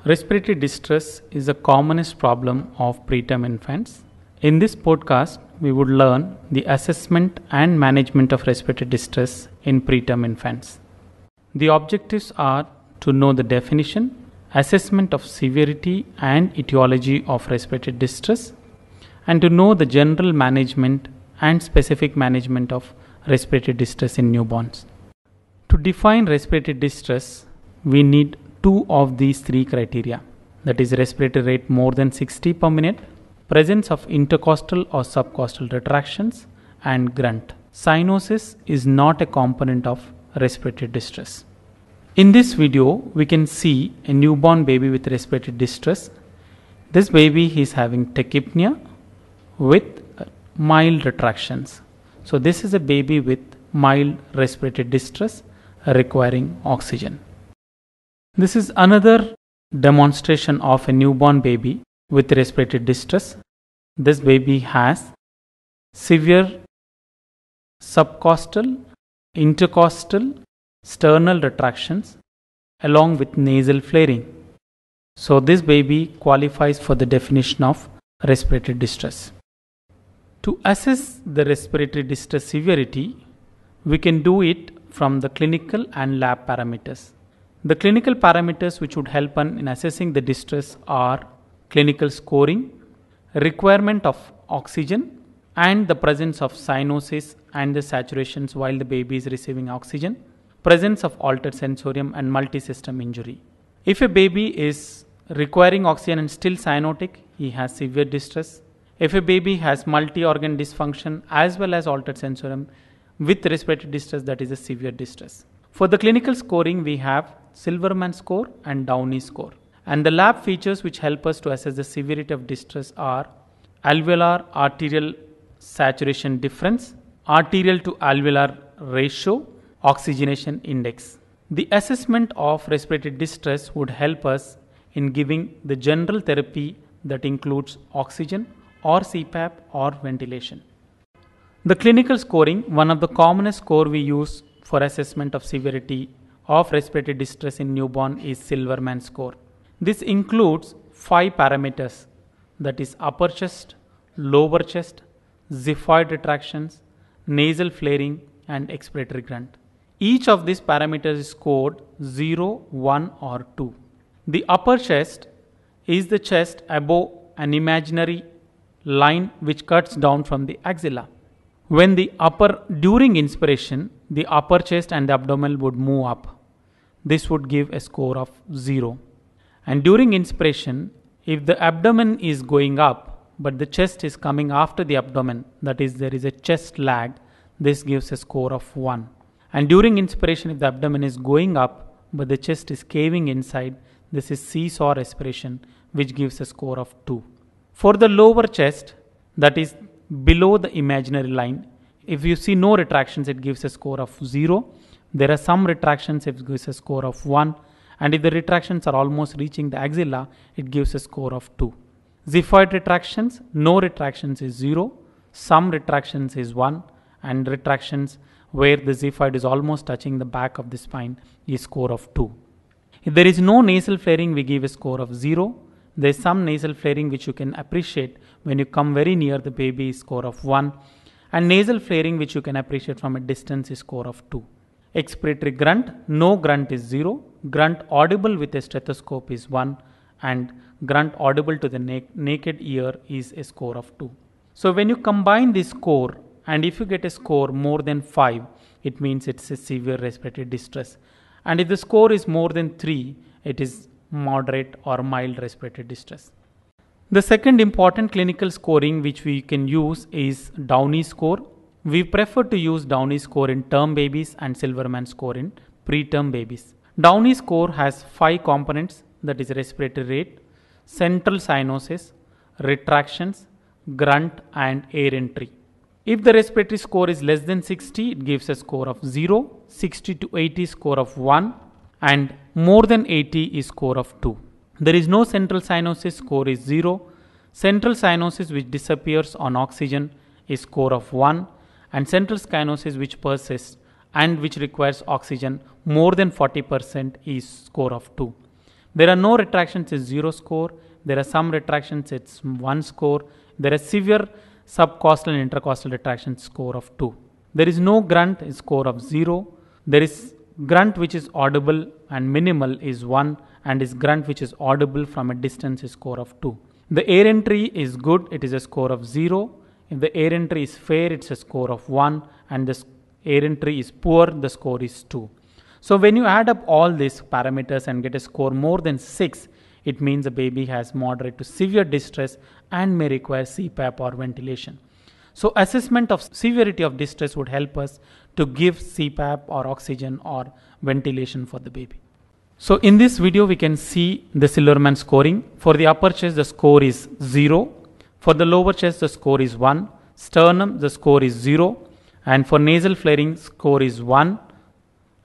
Respiratory distress is the commonest problem of preterm infants. In this podcast, we would learn the assessment and management of respiratory distress in preterm infants. The objectives are to know the definition, assessment of severity and etiology of respiratory distress, and to know the general management and specific management of respiratory distress in newborns. To define respiratory distress, we need two of these three criteria, that is respiratory rate more than 60 per minute, presence of intercostal or subcostal retractions, and grunt. Cyanosis is not a component of respiratory distress. In this video, we can see a newborn baby with respiratory distress. This baby is having tachypnea with mild retractions. So this is a baby with mild respiratory distress requiring oxygen. This is another demonstration of a newborn baby with respiratory distress. This baby has severe subcostal, intercostal, sternal retractions along with nasal flaring. So this baby qualifies for the definition of respiratory distress. To assess the respiratory distress severity, we can do it from the clinical and lab parameters. The clinical parameters which would help in assessing the distress are clinical scoring, requirement of oxygen, and the presence of cyanosis and the saturations while the baby is receiving oxygen, presence of altered sensorium and multisystem injury. If a baby is requiring oxygen and still cyanotic, he has severe distress. If a baby has multi-organ dysfunction as well as altered sensorium with respiratory distress, that is a severe distress. For the clinical scoring, we have Silverman score and Downey score. And the lab features which help us to assess the severity of distress are alveolar arterial saturation difference, arterial to alveolar ratio, oxygenation index. The assessment of respiratory distress would help us in giving the general therapy that includes oxygen or CPAP or ventilation. The clinical scoring, one of the commonest score we use for assessment of severity of respiratory distress in newborn is Silverman score. This includes 5 parameters, that is upper chest, lower chest, xiphoid retractions, nasal flaring and expiratory grunt. Each of these parameters is scored 0, 1 or 2. The upper chest is the chest above an imaginary line which cuts down from the axilla. When during inspiration, the upper chest and the abdomen would move up. This would give a score of 0. And during inspiration, if the abdomen is going up, but the chest is coming after the abdomen, that is, there is a chest lag, this gives a score of 1. And during inspiration, if the abdomen is going up, but the chest is caving inside, this is seesaw respiration, which gives a score of 2. For the lower chest, that is below the imaginary line, if you see no retractions, it gives a score of 0. There are some retractions, it gives a score of 1. And if the retractions are almost reaching the axilla, it gives a score of 2. Xiphoid retractions, no retractions is 0. Some retractions is 1. And retractions where the xiphoid is almost touching the back of the spine is score of 2. If there is no nasal flaring, we give a score of 0. There is some nasal flaring which you can appreciate when you come very near the baby is score of 1. And nasal flaring which you can appreciate from a distance is score of 2. Expiratory grunt, no grunt is 0. Grunt audible with a stethoscope is 1. And grunt audible to the naked ear is a score of 2. So when you combine this score, and if you get a score more than 5, it means it's a severe respiratory distress. And if the score is more than 3, it is moderate or mild respiratory distress. The second important clinical scoring which we can use is Downey score. We prefer to use Downey score in term babies and Silverman score in preterm babies. Downey score has 5 components, that is respiratory rate, central cyanosis, retractions, grunt and air entry. If the respiratory score is less than 60, it gives a score of 0, 60 to 80 score of 1 and more than 80 is score of 2. There is no central cyanosis, score is 0. Central cyanosis which disappears on oxygen is score of 1 and central cyanosis which persists and which requires oxygen more than 40% is score of 2. There are no retractions, it's 0 score. There are some retractions, it's 1 score. There are severe subcostal and intercostal retraction, score of 2. There is no grunt, is score of 0. There is grunt which is audible and minimal is 1, and is grunt which is audible from a distance is score of 2. The air entry is good, it is a score of 0. If the air entry is fair, it's a score of 1, and the air entry is poor, the score is 2. So when you add up all these parameters and get a score more than 6, it means the baby has moderate to severe distress and may require CPAP or ventilation. So assessment of severity of distress would help us to give CPAP or oxygen or ventilation for the baby. So in this video we can see the Silverman scoring. For the upper chest the score is 0. For the lower chest the score is 1. Sternum the score is 0. And for nasal flaring score is 1.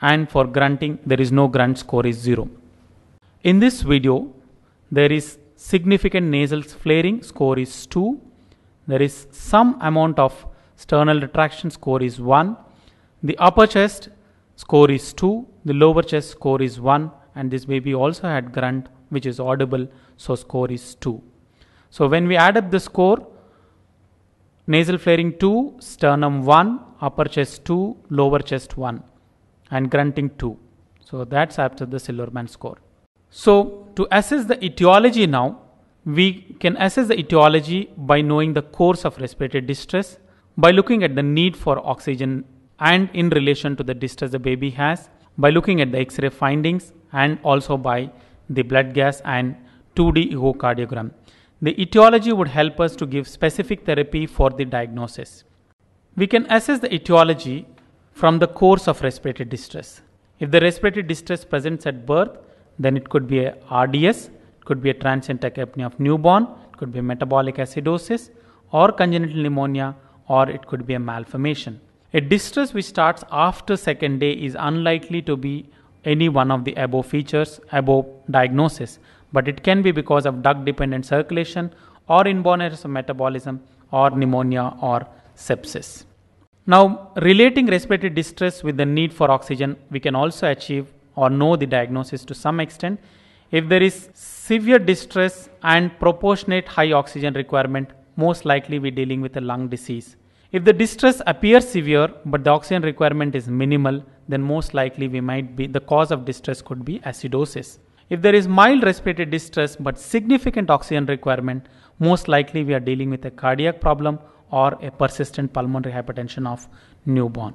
And for grunting there is no grunt, score is 0. In this video there is significant nasal flaring, score is 2. There is some amount of sternal retraction, score is 1. The upper chest score is 2. The lower chest score is 1. And this baby also had grunt which is audible, so score is 2. So when we add up the score, nasal flaring 2, sternum 1, upper chest 2, lower chest 1, and grunting 2. So that's after the Silverman score. So to assess the etiology now, we can assess the etiology by knowing the course of respiratory distress, by looking at the need for oxygen and in relation to the distress the baby has, by looking at the X-ray findings, and also by the blood gas and 2D echocardiogram. The etiology would help us to give specific therapy for the diagnosis. We can assess the etiology from the course of respiratory distress. If the respiratory distress presents at birth, then it could be a RDS, it could be a transient tachypnea of newborn, it could be a metabolic acidosis or congenital pneumonia, or it could be a malformation. A distress which starts after second day is unlikely to be any one of the above features, above diagnosis, but it can be because of duct dependent circulation or inborn errors of metabolism or pneumonia or sepsis. Now, relating respiratory distress with the need for oxygen, we can also achieve or know the diagnosis to some extent. If there is severe distress and proportionate high oxygen requirement, most likely we are dealing with a lung disease. If the distress appears severe but the oxygen requirement is minimal, then most likely the cause of distress could be acidosis. If there is mild respiratory distress but significant oxygen requirement, most likely we are dealing with a cardiac problem or a persistent pulmonary hypertension of newborn.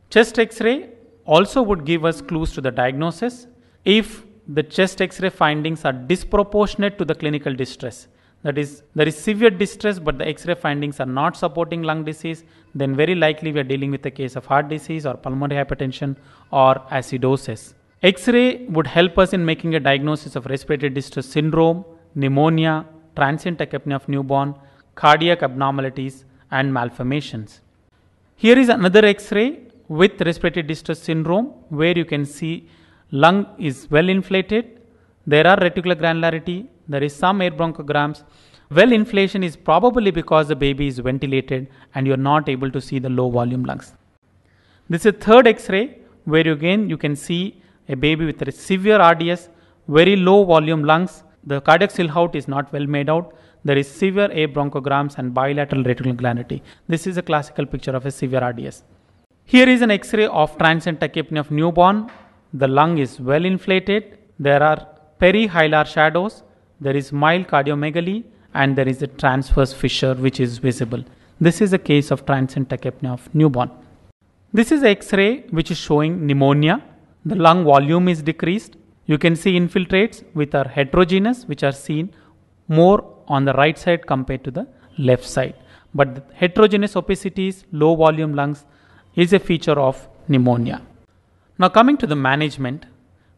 Chest X-ray also would give us clues to the diagnosis. If the chest X-ray findings are disproportionate to the clinical distress, that is, there is severe distress but the X-ray findings are not supporting lung disease, then very likely we are dealing with a case of heart disease or pulmonary hypertension or acidosis. X-ray would help us in making a diagnosis of respiratory distress syndrome, pneumonia, transient tachypnea of newborn, cardiac abnormalities and malformations. Here is another X-ray with respiratory distress syndrome where you can see lung is well inflated, there are reticular granularity, there is some air bronchograms. Well inflation is probably because the baby is ventilated and you are not able to see the low volume lungs. This is a third X-ray where you can see a baby with a severe RDS, very low volume lungs, the cardiac silhouette is not well made out, there is severe air bronchograms and bilateral reticular granularity. This is a classical picture of a severe RDS. Here is an X-ray of transient tachypnea of newborn. The lung is well inflated, there are perihilar shadows, there is mild cardiomegaly and there is a transverse fissure which is visible. This is a case of transient tachypnea of newborn. This is X-ray which is showing pneumonia. The lung volume is decreased. You can see infiltrates which are heterogeneous, which are seen more on the right side compared to the left side. But the heterogeneous opacities, low volume lungs is a feature of pneumonia. Now coming to the management,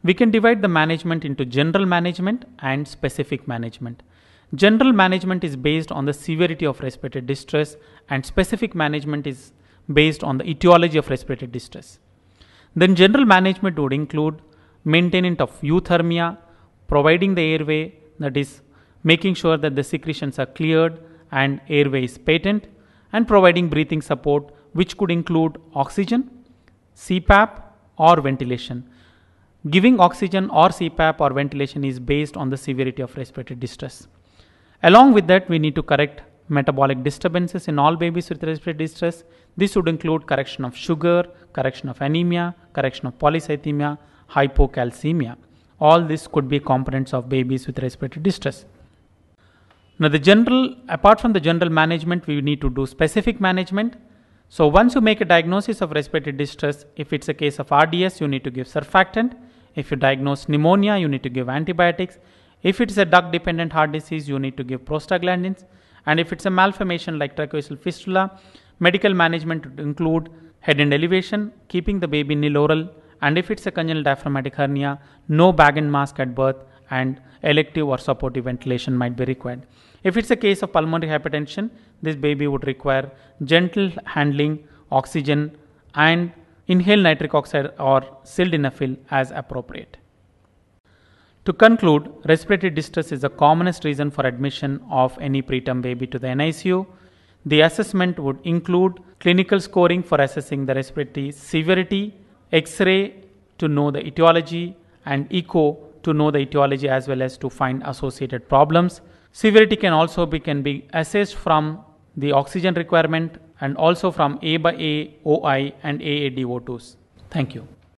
we can divide the management into general management and specific management. General management is based on the severity of respiratory distress and specific management is based on the etiology of respiratory distress. Then general management would include maintenance of euthermia, providing the airway, that is making sure that the secretions are cleared and airway is patent, and providing breathing support which could include oxygen, CPAP or ventilation. Giving oxygen or CPAP or ventilation is based on the severity of respiratory distress. Along with that, we need to correct metabolic disturbances in all babies with respiratory distress. This would include correction of sugar, correction of anemia, correction of polycythemia, hypocalcemia. All this could be components of babies with respiratory distress. Now, apart from the general management, we need to do specific management. So, once you make a diagnosis of respiratory distress, if it's a case of RDS, you need to give surfactant. If you diagnose pneumonia, you need to give antibiotics. If it's a duct-dependent heart disease, you need to give prostaglandins. And if it's a malformation like tracheal fistula, medical management would include head and elevation, keeping the baby niloral, and if it's a congenital diaphragmatic hernia, no bag and mask at birth, and elective or supportive ventilation might be required. If it's a case of pulmonary hypertension, this baby would require gentle handling, oxygen, and inhaled nitric oxide or sildenafil as appropriate. To conclude, respiratory distress is the commonest reason for admission of any preterm baby to the NICU. The assessment would include clinical scoring for assessing the respiratory severity, X-ray to know the etiology, and echo to know the etiology as well as to find associated problems. Severity can also be assessed from the oxygen requirement and also from A by A, OI and AADO2s. Thank you.